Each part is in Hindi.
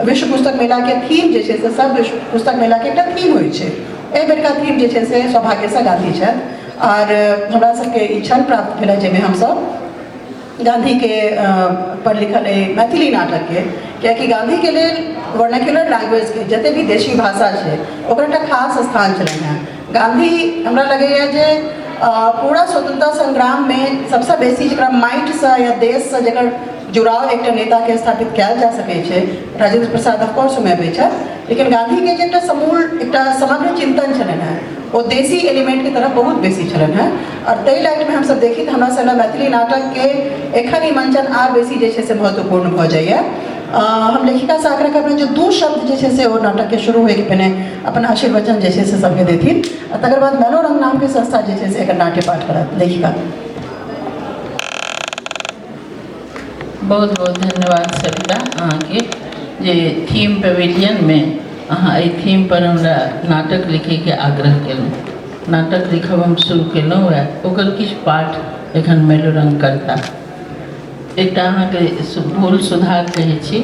विश्व पुस्तक मेला के थीम जे छै से सब विश्व पुस्तक मेला के एकटा थीम होइ छै। एहि बेरका थीम जे छै से सौभाग्यसँ गांधी छथि और हमरा सबके ई क्षण प्राप्त भेलै जाहिमे हमसब गांधी के पर लिखल मैथिली नाटक के, कियाकि गांधी के लेल वर्नाक्युलर लैंग्वेज के जते भी देशी भाषा छै ओकर एकटा खास स्थान छलनि हैं। गांधी हमरा लगैए जे पूरा स्वतंत्रता संग्राम में सबसे बेसी जकरा माटि से या देश से जकर जुड़ाव एक नेता के स्थापित किया जा सके छै, राजेंद्र प्रसाद ऑफकोर्स में भी है, लेकिन गांधी के जो समूल एक समग्र चिंतन छलन है वो देसी एलिमेंट की तरफ बहुत बेसी छलन है। और तई लाइट में हम सब देखी तो हमरा सब मैथिली नाटक के एखन ही मंचन आर बेसी जे छै से महत्वपूर्ण भ जाइए। हम लेखिका से आग्रह करबनि जो दू शब्द जे छै से ओ नाटक के शुरू होए के पहिने अपन आशीर्वचन जे छै से सबके देथिन, तकर बाद मेलोरंग नाम के संस्था जे छै से एकर नाट्य पाठ करत। लेखिका बहुत बहुत धन्यवाद सरिता अहाँ के जे थीम पेविलियन में अहाँ एहि थीम पर हमरा नाटक लिखे के आग्रह केलहुँ। नाटक लिखब हम शुरू केलहुँ ओकर किछु पाठ एखन मेलोरंग करता। एक अहाँ के भूल सुधार कहै छी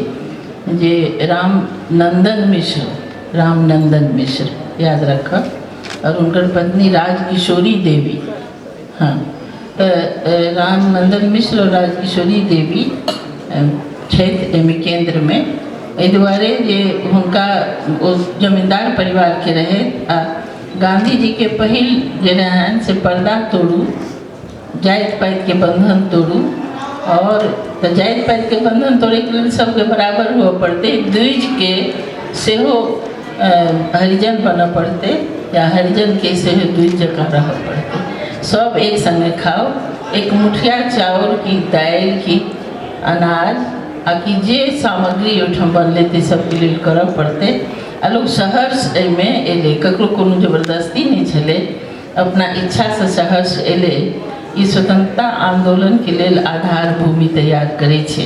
जे रामनंदन मिश्र याद रखब, और उनकर पत्नी राजकिशोरी देवी। हाँ, तो रामनंदन मिश्र और राजकिशोरी देवी छथि एहिमे केंद्र में, एहि दुआरे जे हुनका ओ जमींदार परिवार के रहे आ गांधी जी के पहिल जे रहन से पर्दा तोड़ू, जाति पाति के बंधन तोड़ू, और तो जाति पाति के बंधन तोड़े के लिए सबके बराबर हुआ पड़ते, द्विज के सेहो हरिजन बन पड़ते या हरिजन के सेहो द्विज जगह रह पड़ते। सब एक संगे खाओ, एक मुठिया चाउर की दाल की अनाज आ कि जे सामग्री ओहिठाम बनले सबके लिए करऽ पड़ते। आ लोग शहर में एले, ककरो कोनो जबरदस्ती नहीं छले, अपना इच्छा से शहर से एले। ई स्वतंत्रता आंदोलन के लेल आधार भूमि तैयार करे छे।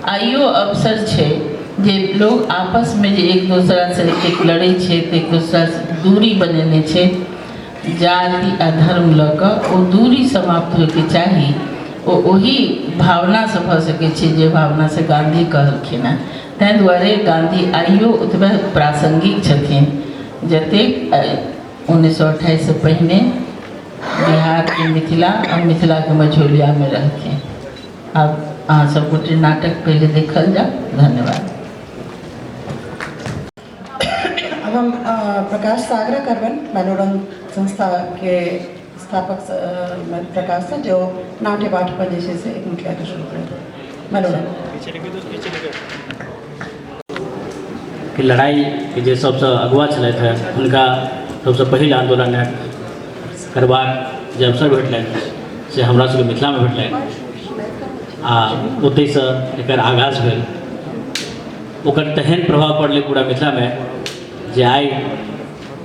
आइयो अवसर छे जे लोग आपस में जे एक दूसरा से एक लड़े छे, एक दूसरा से दूरी बनेने छे, जाति आ धर्म ल कऽ ओ दूरी समाप्त होके चाही। वही भावना से भ सके छे जे भावना से गांधी कहलखिन हैं। तैं दुआरे गांधी आइयो ओतबे प्रासंगिक छथिन जतेक 1928 से पहिने बिहार के मिथिला और मिथिला के मझौलिया में रहथिन। अब अहाँ सब गोटे नाटक पहले देखल जा। धन्यवाद। अब हम प्रकाश से आग्रह करबन मेलोरंग संस्था के स्थापक प्रकाश से जो नाट्य पाठ पर जैसे से एक मुठिया के शुरू करें। मेलोरंग कि लड़ाई के जे सबसे अगुआ छलथि हैं हुनका सबसे पहिल आंदोलन करबाक जे अवसर भेटलनि से हमरा सबके मिथिला में भेटलनि आ ओतहि से एकर आगाज भेल। ओकर तेहन प्रभाव पड़लै पूरा मिथिला में जे आई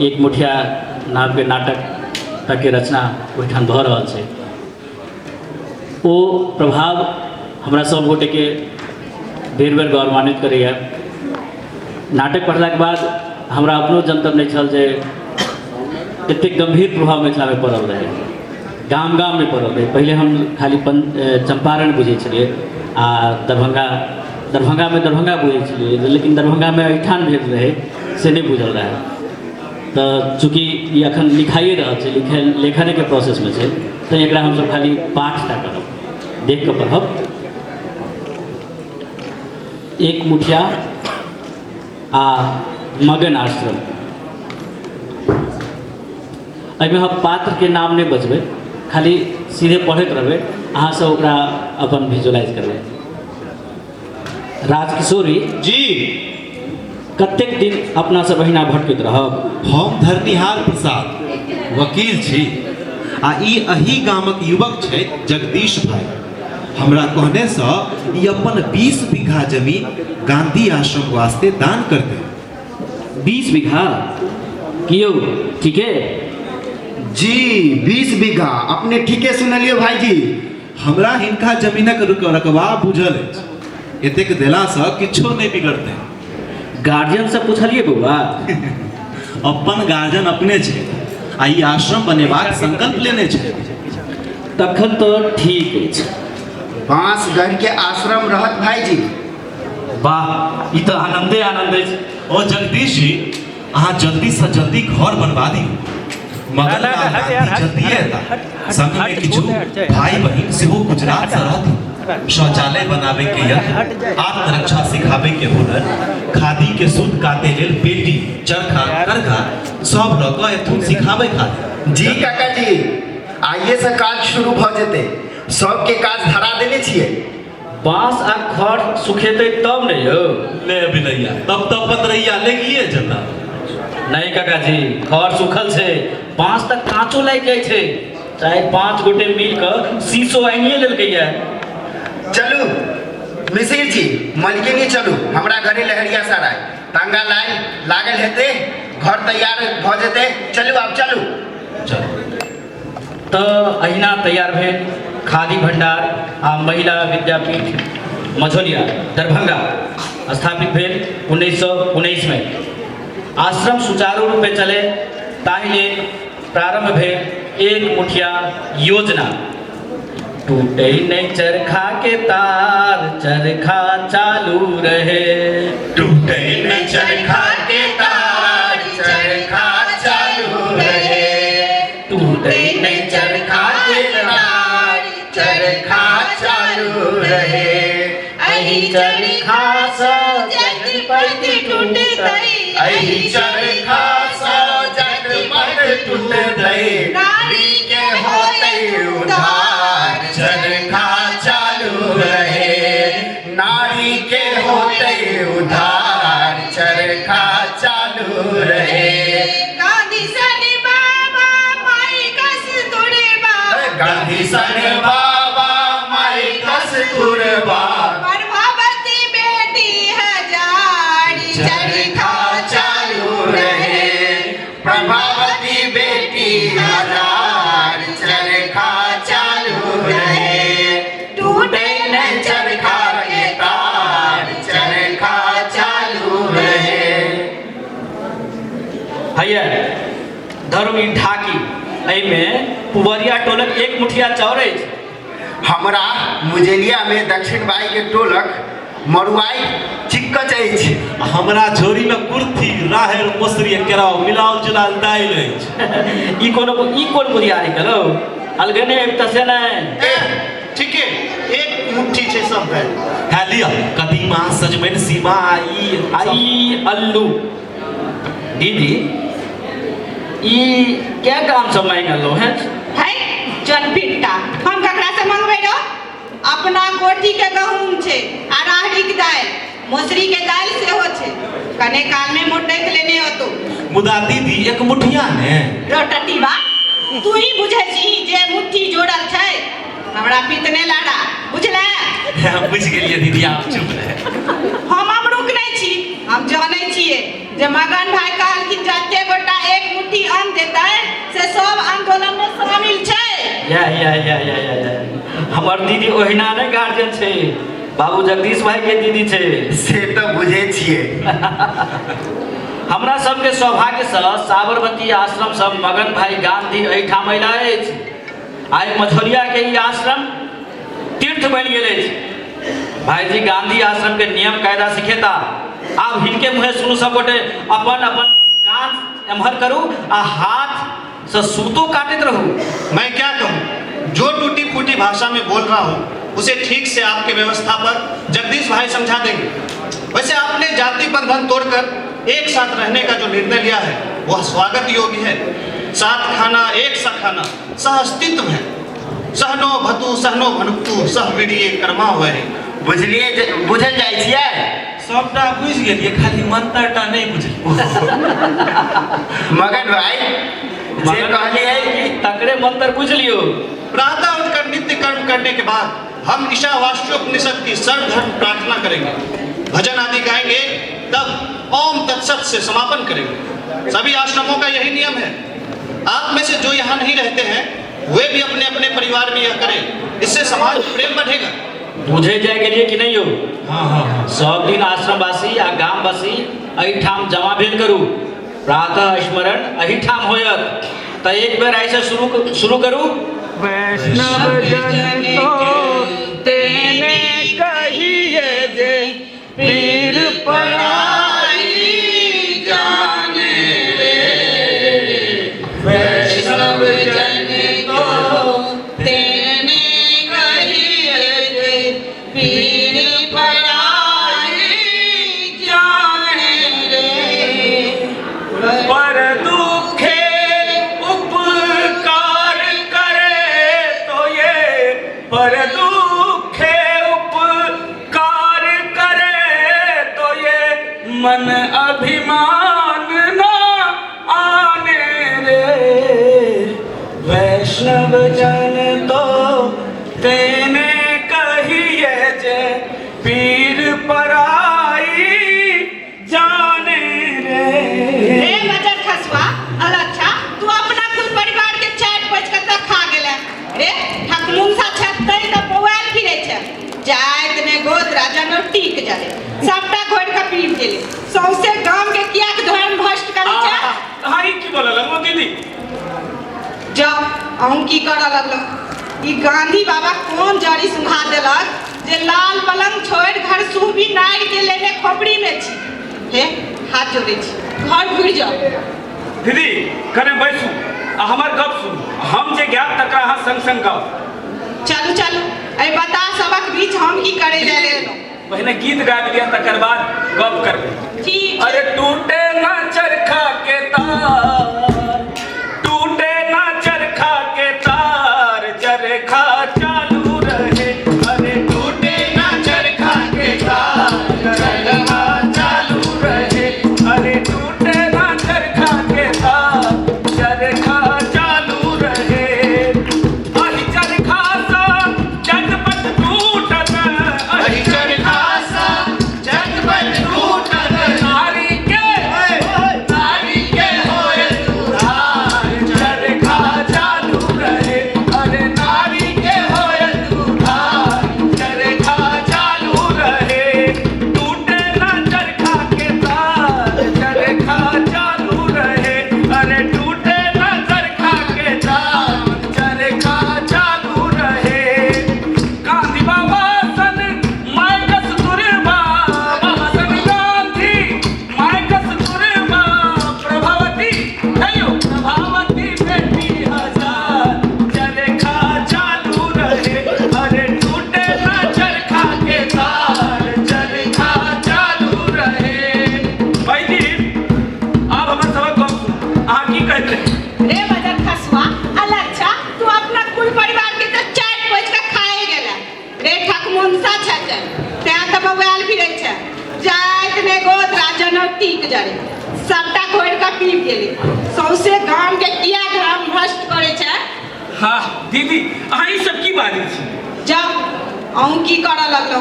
एक मुठिया नाम के नाटक तक के रचना ओहिठाम भऽ रहल छै। ओ प्रभाव हमरा सब गोटे के बेर बेर गौरवान्वित करैए। नाटक पढ़ला के बाद हमरा अपनो जनतब नहीं छल जे एतेक गंभीर प्रभाव मिथिला में पड़ल रहे, गाम गाम में पड़ल रहे। पहले हम खाली चंपारण बुझे छलिए आ दरभंगा में दरभंगा बुझे छलिए, लेकिन दरभंगा में अहिठान भेल रहे से नहीं बुझल रहे। तो चूँकि ये अखन लिखाइए रहा है, लेखने के प्रोसेस में है, तो एकरा हम सब खाली पाठ टा करब, देख के पढ़ब। एक मुठिया आ मगन आश्रम। एहिमे हम पात्र के नाम नहीं बचबे, खाली सीधे पढ़ते रहबे, अहाँ सब ओकरा अपन विजुअलाइज करबे। राजकिशोरी जी कतेक दिन अपना सब अहिना भटकैत रहब? हम धरनिहार प्रसाद वकील छी आ ई अही गामक युवक छै जगदीश भाई। हमरा कहने से ई अपन 20 बीघा जमीन गांधी आश्रम वास्ते दान कर दे। 20 बीघा कियो ठीक है जी? 20 बीघा अपने ठीके सुनलिए भाईजी। हमरा हिनका जमीनक रकबा बुझल अछि, एतेक देला से किछो नहीं बिगड़ते। गार्जियन से पूछलिए बउआ? अपन गार्जियन अपने छे आ ई आश्रम बनेबाक संकल्प लेने छे। तखन तो ठीक अछि। बांस गढ़ के आश्रम रहत भाईजी। वाह ई तो आनंदे आनंद अछि। ओ जगदीश जी, अहाँ जल्दी से जल्दी घर बनवा दी, मगर जल्दी संग में किछु भाई बहिन सेहो गुजरात से रहती। शौचालय बनावे के यंत्र, आत्मरक्षा सिखावे के हुनर, खादी के सूत काटे लेल पेटी, चरखा, करघा सब लोग एथुन सिखावे खातिर। जी काका जी, आइए से काज शुरू भ जेते। सबके काज धरा देने छिए। बांस आ खड़ सुखेते तब नहीं हो। ले बिलैया, तब तब पतरैया लेगिए जता। नहीं काका जी, खड़ सुखल से बांस तक कांचो लग जाए छे। चाहे 5 गोटे मिलकर शीशो आनिए लेलकै है। चलू मिसिर जी, मलकिनी चलू हमरा घरे लहरिया सराय। तांगा लाइन लागल हेते, घर तैयार भ जेते। चलू आप चलू। चलो तो अहिना तैयार भेल खादी भंडार आ महिला विद्यापीठ मझौलिया दरभंगा स्थापित भेल 1919 में। आश्रम सुचारू रूप में चले ताहि लेल प्रारंभ भेल एक मुठिया योजना। टूटे नहीं चरखा के तार, चरखा चालू रहे। टूटे न चरखा के तार, चरखा चालू रहे। टूटे न चरखा के तार, चरखा चालू रहे। अहि चरखा सा जगपत टूटतै, अहि चरखा सा जगपत टूटतै। नारी के होते उद्धार, चरखा चालू रहे। नारी के होते उद्धार, चरखा चालू रहे। गांधी सन बाबा माई कस्तूरबा, गांधी सन बाबा माई कस्तूरबा। प्रभावती बेटी हजारी, चरखा चालू रहे। प्रभावती बेटी हजार, चरखा चालू रहे। टूटे न चरखा के तार, चरखा चालू रहे। हैया धरू ई ढाकी, एहिमे पुबरिया टोलक एक मुठिया चाउर अछि। हमरा मुजेलिया में दक्षिण बाई के टोलक मरुआई चिक्कच अछि। हमरा झोरी में कुर्थी, राहर, मसुरी, केराव मिलाल जुलाल दाइल अछि। ई कोन बुधियारी कलो अलगने एक तसे नहीं। ठीक है, एक मुट्ठी छे सब है। है लिया कदीमा, सजमैन, सीमा, आई अल्लू। दीदी ई क्या काम सब मांगलो है? है जन पिट्टा हम ककरा से मंगबे रो? अपना कोठी के गहूम छे, आ राहड़ी के दाल, मसूरी के दाल सेहो छे। कने काल में मोट देख लेने हो तो। मुदा दीदी एक मुठिया ने रोटटीबा तू ही बुझे छी जे मुट्ठी जोड़ल छै। हमरा पितने लाड़ा बुझले। बुझ गेलिए दीदी, आप चुप रहे। हम अमरुक नहीं छी, हम जाने छिए जे मगन भाई कहलखिन जते गोटा एक मुट्ठी अन्न देतै से सब आंदोलन में शामिल छै। या हमर दीदी ओहिना नहीं गार्जियन छे, बाबू जगदीश भाई के दीदी छे। से तो बुझे छिए। हमरा सबके सौभाग्य से साबरमती आश्रम सब मगन भाई गांधी एहिठाम अयला अछि। आइ मझौलिया के ई आश्रम तीर्थ बनि गेल अछि। भाईजी गांधी आश्रम के नियम कायदा सिखेता। आब हिनके मुँहे सुनू सब गोटे, अपन अपन कान एम्हर करू आ हाथ से सूतो काटते रहू। मैं क्या कहूँ, जो टूटी फूटी भाषा में बोल रहा हूँ उसे ठीक से आपके व्यवस्था पर जगदीश भाई समझा देंगे। वैसे आपने जाति बंधन तोड़कर एक साथ रहने का जो निर्णय लिया है वह स्वागत योग्य है। साथ खाना, एक सा खाना, सह अस्तित्व है। सहनो भतु सहनो भनुक्तु सह विड़िये कर्मा हुए। बुझलिए, बुझल जाइ छिए। सबटा बुझ गेलिए, खाली मंत्रटा नहीं बुझलिए। मगन भाई जे कहलिए कि तकड़े मंत्र बुझ लियो। प्रातः उठकर नित्य कर्म करने के बाद हम ईशावास्योपनिषद की सर्वधर्म प्रार्थना करेंगे, भजन आदि गाएंगे, तब ओम तत्सत से समापन करेंगे। सभी आश्रमों का यही नियम है। आप में से जो यहाँ नहीं रहते हैं वे भी अपने अपने परिवार में यह करें, इससे समाज में प्रेम बढ़ेगा। बुझे जाए के लिए कि नहीं हो? हाँ। सब दिन आश्रमवासी आ गामवासी एहिठाम जमा भेल करू। प्रातः स्मरण एहिठाम होयत। तो एक बेर ऐसे शुरू करू। वैष्णव जन तो तेने कहिए जे मन अभिमान ना आने रे। वैष्णव जन तो तेने कहिए जे पीर पराई जाने रे। रे मजर खसवा अलच्छा तू अपना खुद परिवार के चाट पच के तक खा गेले रे। ठकमुंग सा छत्तई त पवाल फिरे छ जायत ने गोद राजा न टीक जाले सबटा घोड़ का पीट देले सौसे गांव के किया के धर्म भ्रष्ट करे छ। हां ई की बोलला मो दीदी जाओ अहूं की कर लगलो ई गांधी बाबा कौन जड़ी सुंघा देलक जे लाल पलंग छोड़ घर सूबी नार के लेने खोपड़ी में छी। हे हाथ जोड़े छी घर घुर जाओ। दीदी कने बैसू आ हमर गप सुन हम जे ज्ञात तकरा हां संग संग गाओ। चलू चलू ए बता सबक बीच हम की करे ले लेलो पहले गीत गा दिया तकर बाद गप करबे। ठीक अरे टूटे ना चरखा के तार टूटे ना चरखा के तार चरखा चालू रहे। अरे टूटे ना चरखा के तार चरखा चालू रहे। अरे टूटे ना चरखा के तार चरखा चालू रहे। अहि चरखा सा चटपट टूटत अहि चरखा सा चटपट टूटत नारी के होए दुधार चरखा चालू रहे। अरे नारी के होए दुधार चरखा चालू रहे। टूटे ना चरखा के तार चरखा चालू रहे। अरे टूटे ना चरखा के तार चरखा चालू रहे। गांधी बाबा सन माय कस्तूरबा बाबा सन गांधी माय कस्तूरबा प्रभावती हेयो प्रभावती बेटी हजार चरखा चालू रहे। अरे टूटे ना चरखा के तार चरखा चालू रहे। भाई जी आप हमर सबक गप सुन अहाँ की कहत रहे। रे मदर खसवा अलच्छा तू अपना कुल परिवार के त चाट पच के खाए गेला रे ठकमुंसा छत ते त बवाल फिरे छ जायत ने गोद राजा न टीक जरे सबटा घोड़ का पीट गेले सौसे गांव के किया धर्म भ्रष्ट करे छ। हाँ दीदी अहाँ ई सब की बाजै छी। जाओ अहूं की कर लगलो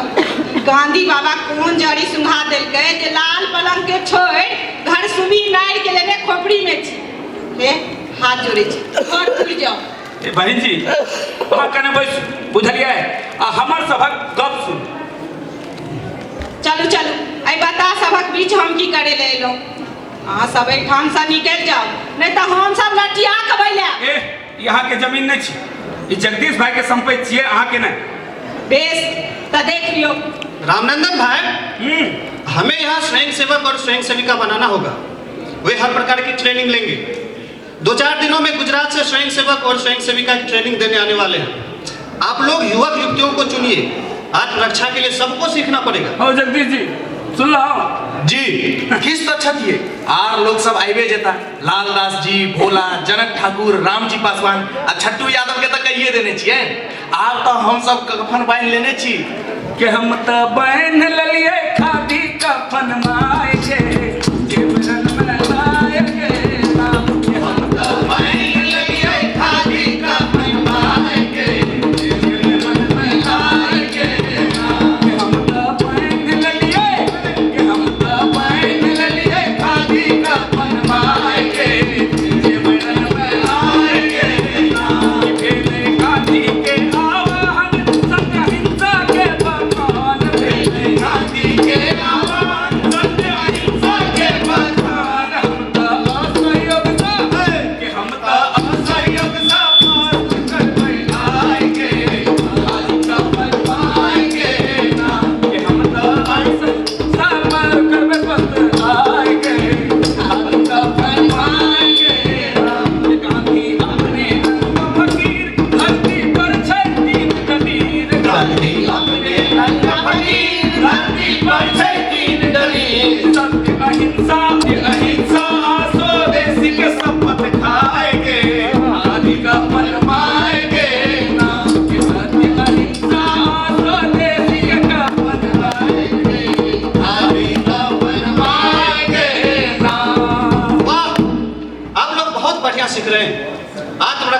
गांधी बाबा कौन जड़ी सुंघा देलके जे लाल पलंग के छोड़ घर सुबी नार के लेने खोपड़ी में छी। हे हाथ जोड़े छी घर घुर जाओ। ए बहन जी अहाँ कने बैस बुझलिए आ हमर सबक गप सुन। चलू चलू आई बता सबक बीच हम की करे ले लो अहाँ सब ठाम से निकल जाओ नहीं तो हम सब लठिया के बैला। ए यहाँ के जमीन नहीं छी ई जगदीश भाई के संपत्ति छिए अहाँ के नहीं। बेस त देख लियो। रामनंदन भाई हमें यहाँ स्वयं सेवक और स्वयं सेविका बनाना होगा। वे हर प्रकार की ट्रेनिंग लेंगे। 2-4 दिनों में गुजरात से स्वयं सेवक और स्वयं सेविका की ट्रेनिंग देने आने वाले हैं। आप लोग युवक युवतियों को चुनिए। आत्मरक्षा के लिए सबको सीखना पड़ेगा। ओ जगदीश जी सुन लो जी किस तो अच्छा दिए आर लोग सब आइबे जेता लालदास जी भोला जनक ठाकुर राम जी पासवान आ छट्टू यादव के तो कहिए देने छिए। आर तो हम सब कफन बांध लेने छी कि हम तो बांध ललिए खादी कफन माय के जीवन में लाए के नाम के हम तो बांध ललिए खादी कफन माय के जीवन में लाए के नाम के हम तो बांध ललिए कि हम तो बांध ललिए खादी कफन माय के जीवन में लाए के नाम के गांधी के आवाहन सत्य हिंसा के भगवान गांधी के आवाहन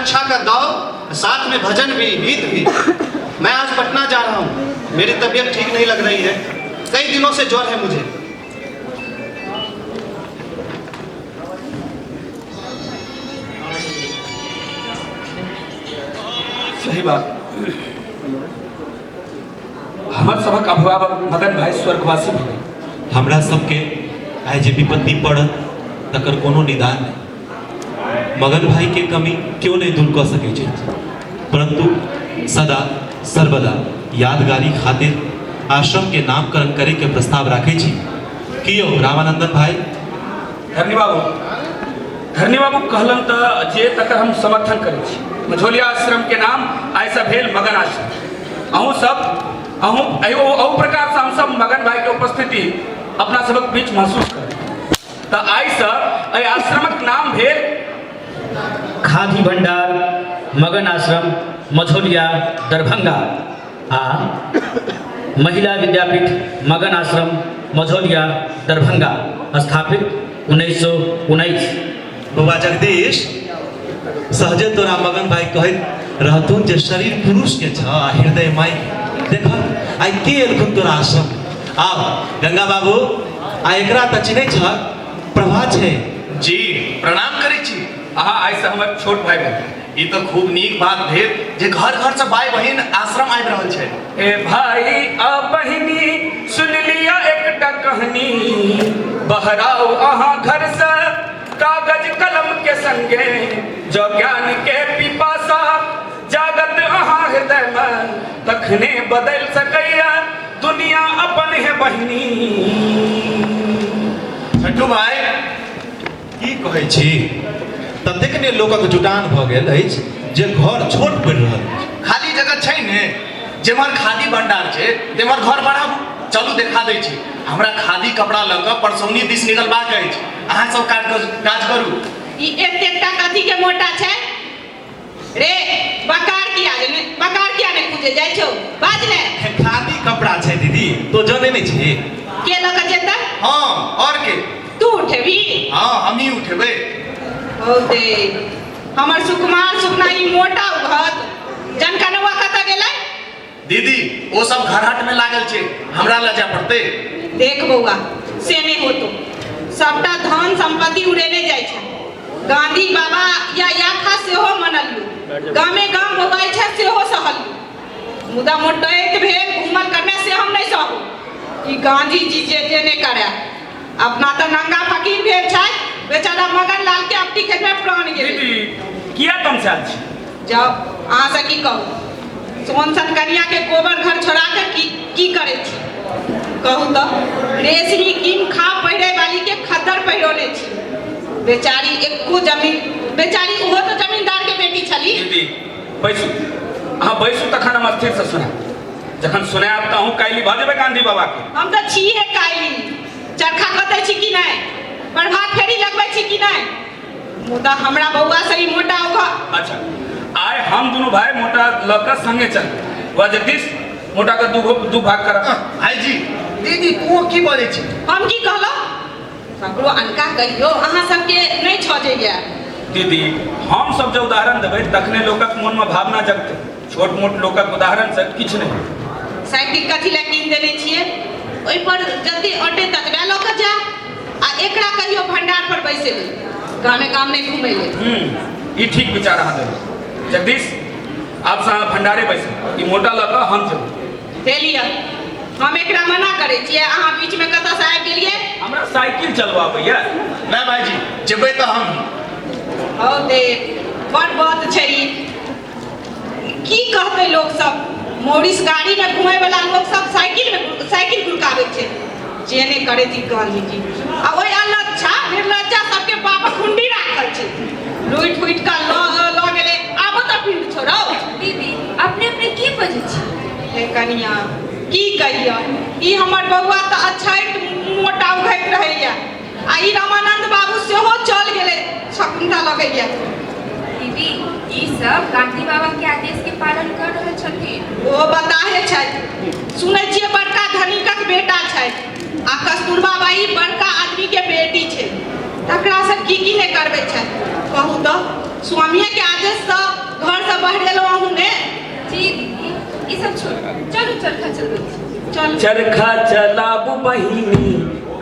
कक्षा का दौर, साथ में भजन भी, गीत भी। मैं आज पटना जा रहा हूँ, मेरी तबीयत ठीक नहीं लग रही है, कई दिनों से ज्वर है मुझे। सही बात। हमर सबक अभिभावक मगन भाई स्वर्गवासी भऽ गेल। हमरा सबके आइ जे विपत्ति पड़त तकर कोनो निदान नहीं। मगन भाई के कमी क्यों नहीं दूर कऽ सकै छै, परंतु सदा सर्वदा यादगारी खातिर आश्रम के नामकरण करे के प्रस्ताव राखे छी। की यौ रामानंदन भाई? धरनी बाबू कहलन तऽ जे तकर हम समर्थन करै छी। मझोलिया आश्रम के नाम आइ से भेल मगन आश्रम। अहूँ प्रकार से हम सब मगन भाई के उपस्थिति अपना सबक बीच महसूस करें। तो आइ से एहि आश्रमक नाम भेल खादी भंडार मगन आश्रम मझोलिया दरभंगा आ महिला विद्यापीठ मगन आश्रम मझोलिया दरभंगा स्थापित 1919। बउआ जगदीश, सहजे तोरा मगन भाई कहैत रहथुन जे शरीर पुरुष के छ हृदय माई। देख आइ के एलखुन तोरा आश्रम। आब गंगा बाबू आ एकरा त चिन्है छ, प्रभा छै। जी प्रणाम करै छी। अहाँ आइ से हमर छोट भाई बहन। ई तो खूब नीक बात भेल जे घर घर से भाई बहन आश्रम आबि रहल छै। ए भाई आ बहिनी सुन लिया एकटा कहानी, बहराओ अहाँ घर से कागज कलम के संगे, जो ज्ञान के पिपासा जागत अहाँ हृदय में, तखने बदल सकैया दुनिया अपन है बहिनी। छठू भाई की कहै छी? ततेक ने लोकक जुटान भऽ गेल अछि जे घर छोट पड़ि रहल अछि। खाली जगह छै ने, जेमहर खादी भंडार छै तेमहर घर बढ़ाबू। चलू देखा दै छी। हमरा खादी कपड़ा लऽ कऽ परसौनी दिस निकलबाक अछि। अहाँ सब काज करू। ई एतेकटा कथी के मोटा छै रे? बकार किया ने पूजे जाइ छौ? बाज ने। खादी कपड़ा छै दीदी, तो जाने नहीं छी। के लऽ कऽ जेतै? हाँ और के? तू उठेबी? हाँ हम ही उठेबै। औते हमर सुकुमार सुकना ई मोटा उघत जनकनवा कतऽ गेलै? दीदी वो सब घरहट में लागल छै, हमरा लऽ जाय पड़तै। देख बौआ, से नहि होतो। सबटा धन संपत्ति उड़ेने जाइ छै। गांधी बाबा या याखा सेहो मनलू, गामे गाम बौआइ छै सेहो सहलू। मुदा मोटैत भेल घूमल करने से हम नहीं सहू। ई गांधी जी जे ने करे, अपना तो नंगा फकीर भेल छै। बेचारा मगन लाल के अपनी खेत में प्राण गेलै। दीदी किया तुम साथ छी? जाओ अहाँ से की कहू, सोन सन कन्या के गोबर घर छोड़ा के की करे छी? कहू तो रेशमी कीम खा पहिरे वाली के खद्दर पहिरोने छी। बेचारी एको जमीन, बेचारी ओहो तो जमींदार के बेटी छली। दीदी बैसू, अहाँ बैसू तखन हम स्थिर से सुना। जखन सुनायब तऽ अहूँ काल्हि भऽ जेबै गांधी बाबा के। हम तो छिहे काइली, चरखा कतै छी कि नहीं, प्रभात फेरी लगबै छी कि नहीं। मुदा हमरा बौआ सही मोटा होगा। अच्छा आइ हम दोनों भाई मोटा लऽ कऽ संगे चल। वह जगदीश मोटा के दू भाग करब। भाई जी दीदी तू की बोलै छी? हम की कहलो? ककरो अनका कहियो, अहाँ सबके नहीं छजैया। दीदी हम सब जो उदाहरण देबै तखने लोकक मन में भावना जगतै। छोट मोट लोकक उदाहरण से किछु नहीं। साइकिल कथी लए कीन देने छियै? ओहि पर जल्दी अटे ततबे लऽ कऽ जा। आ एकरा कहियो भंडार पर बैसे ले, गामे गाम नहीं घूमे ले। ई ठीक विचार अहाँ देबै। जगदीश आप से भंडारे बैसे, ई मोटा लऽ कऽ हम चलू। देलिए हम एकरा मना करै छियै, अहाँ बीच में कतऽ से आबि गेलियै? हमरा साइकिल चलबाबैया। ना भाईजी जेबै तऽ हम। औ दे बड़ बात छै। की कहते लोग सब? मोरिस गाड़ी में घूमे वाला लोग सब साइकिल गुड़कावे छै। जेने करे थी गांधी जी आ ओइ अलच्छा निर्लज्जा सबके पाप खुंडी राखल छै। लुइट फुइट का ल गेले, आबो त पिंड छोड़ो। दीदी अपने की बजै छी? हे कनिया की कहिया, ई हमर बौआ त अच्छा मोटा उघैत रहैया। आ ई रामानंद बाबू सेहो चल गेले, शकुंता लगैया। दीदी ई सब गांधी बाबा के आदेश के पालन कर रहल छथिन। ओ बताहे छै, सुनै छियै बड़का धनिकक बेटा छै आ कस्तूरबा बाई बड़का आदमी के बेटी छै। तकरा से की नहीं करबे छै? कहू तो स्वामी के आदेश से बहरेलो आहू ने जी ये सब छोड़ चलो चरखा चलो चल चरखा चलाबू बहिनी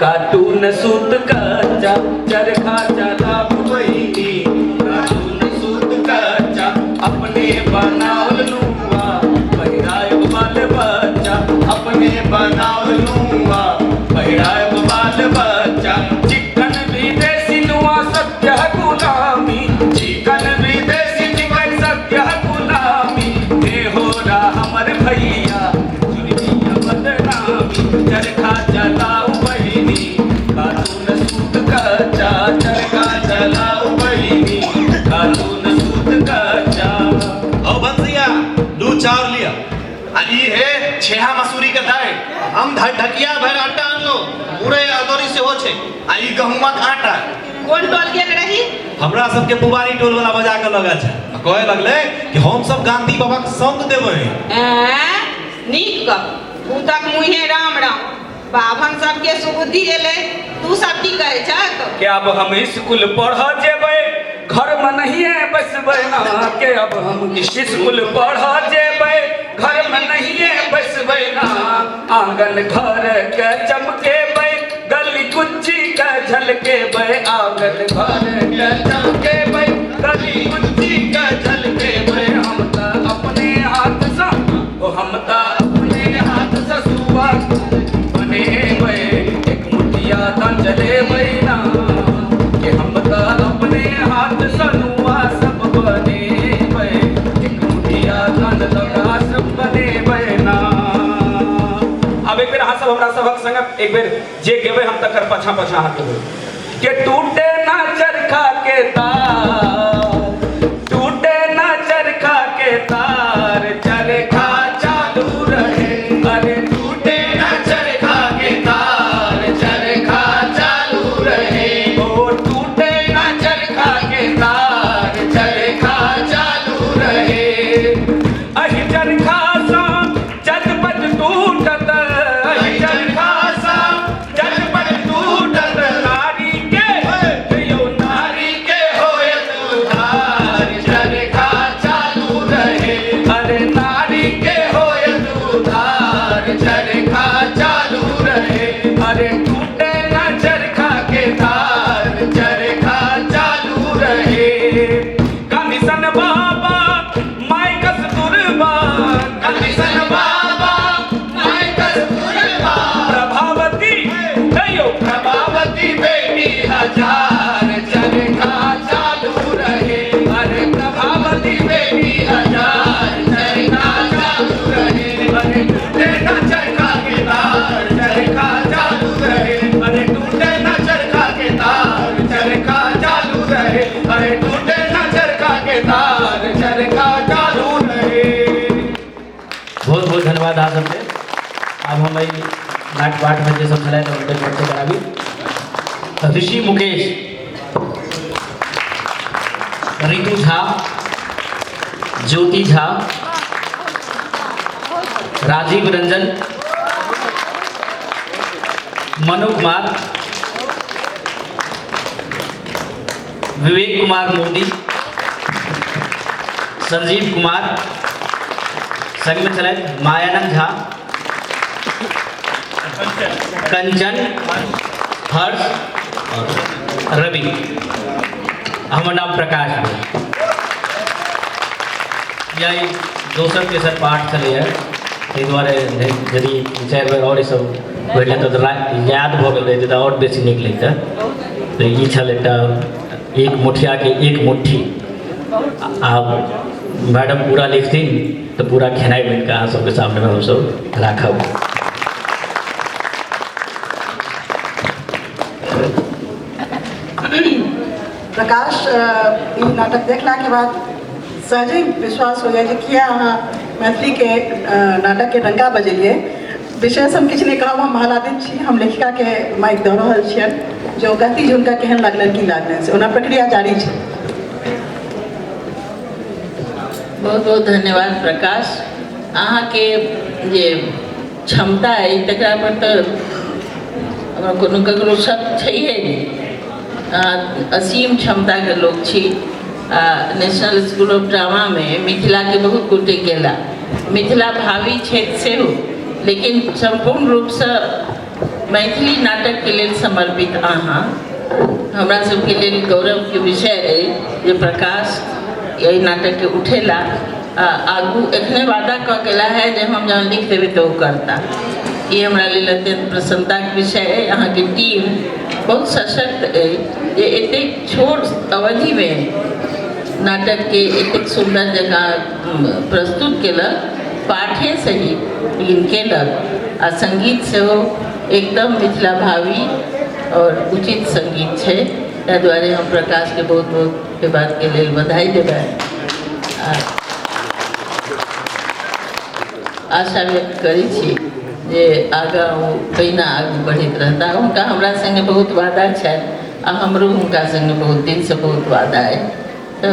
कार्टून सूत कच्चा चरखा चलाबू बहिनी कार्टून सूत कच्चा अपने बनावल लुआ पहिराए बाल बच्चा अपने बनावल लुआ पहिराए बाल बच्चा चिकन विदेशी नुआ सत्य गुलामी चिकन विदेशी चिकन सत्य गुलामी दे हो रहा हमर भैया चरखा चलाऊ बहिनी कार्टून सूत कच्चा चरखा चलाऊ बहिनी कार्टून सूत कच्चा। ओ बंसिया दू चार लिया अली है छेहा मसूरी के दाय हम ढकिया भर आटा आनो पूरे अदोरी से हो छे आई गहुमा के आटा कौन टोल के रही हमरा सबके पुबारी टोल वाला बजा के लगा छै कहे लगले कि हम सब गांधी बाबा के संग देबै नीक कह तू तक मुहे राम राम बाभन सबके सुबुद्धि एले तू सब की कहे छक के अब हम स्कूल पढ़ जेबै घर में नहीं बसबै ना के अब हम स्कूल पढ़ जेबै घर में नहीं बसबै ना आंगन घर के चमकेबै गली कुच्ची के झलकेबै आंगन घर के चमकेबै गली कुच्ची के झलकेबै हम त अपने हाथ से हम त अपने हाथ से सुबह बनेबै एक मुठिया दान चलेबै ना कि हम त अपने हाथ से नुआ सब बनेबै एक मुठिया दान लगा सब बनेबै ना। अब एक बेर अहाँ सब हमरा सबक संग एक बेर जे गेबै हम तकर पाछा पाछा हाथ देबै के टूटे ना चरखा के तार टूटे ना चरखा के तार चरखा चालू रहे अरे टूटे ना चरखा के तार चरखा चालू रहे ओ टूटे ना चरखा के तार चरखा चालू रहे अहि चरखा सा चटपट टूटत अहि चरखा सा चटपट टूटत नारी के यो नारी के होयत उधार चरखा चालू रहे अरे नारी के होयत उधार चरखा चालू रहे अरे टूटे ना चरखा के तार चरखा चालू रहे commission Baba my Kasturba commission Baba my Kasturba Prabhavati कहियो प्रभावती बेटी हजार चरखा चालू रहे अरे प्रभावती बेटी हजार चरखा चालू रहे अरे टूटे ना चरखा के तार चरखा चालू रहे अरे टूटे ना चरखा के तार चरखा चालू रहे अरे टूटे ना चरखा के तार चरखा चालू रहे। बहुत बहुत धन्यवाद आप सबके। अब हम नाट पाठ में जे सब चलाए तो उनके परिचय कराबी। ऋषि मुकेश, रितु झा, ज्योति झा, राजीव रंजन, मनु कुमार, विवेक कुमार मोदी, संजीव कुमार, संग में चले मायानंद झा, कंचन, हर्ष और रवि। हमर नाम प्रकाश है। यही दोसर तेसर पाठ चले ताहि दुआरे यदि 4 बेर और सब पढ़ले तो याद भ गेल रहितै तऽ और बेसी नीक लगितै। तऽ ई छल एकटा एक मुठिया के एक मुट्ठी। आब मैडम पूरा लिखथिन तो पूरा खेनाई बन के अहाँ सबके सामने में हमसब राखब। प्रकाश ई नाटक देखला के बाद सहजे विश्वास हो जाए कि अहाँ मैथिली के नाटक के डंका बजेलिए। विशेष हम किछु नहीं कहब, हम हलादित छी। हम लेखिका के माइक दऽ रहल छियन जो कहती जे हुनका केहन लागलनि की लागलनि से ओना प्रक्रिया जारी छै। बहुत बहुत धन्यवाद प्रकाश। अहाँ के जे क्षमता है तकरा पर तो कोनो ककरो शक छैहे नहीं। असीम क्षमता के लोग छी नेशनल स्कूल ऑफ ड्रामा में मिथिला के बहुत गोटे गेला मिथिला भावी क्षेत्र से हो लेकिन संपूर्ण रूप से मैथिली नाटक के लिए समर्पित अहाँ हमरा सबके लिए गौरव के विषय है जे प्रकाश यही नाटक के उठेला आगू एखने वादा कऽ गेला है जे हम जहाँ लिख देवे तो करता ये हमारा लिए अत्यंत प्रसन्नता के विषय है। यहाँ की टीम बहुत सशक्त है जे एक छोट अवधि में नाटक के एक सुंदर जगह प्रस्तुत केलक पाठे सही लेकिन केलक आ संगीत से हो एकदम मिथिला भावी और उचित संगीत है ताहि दुआरे हम प्रकाश के बहुत बहुत के बात के लिए बधाई देबै आशा व्यक्त करै छी जे आगाँ ओ पहिना आगू बढ़ैत रहता हुनका हमरा संगे बहुत वादा छै आ हमरो हुनका संगे बहुत दिन से बहुत वादा है तो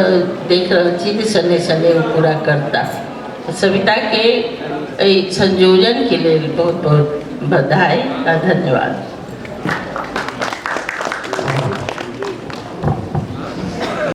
देख रहल छी कि सने सने वो पूरा करता सविता के संयोजन के लिए बहुत बहुत बधाई आ धन्यवाद।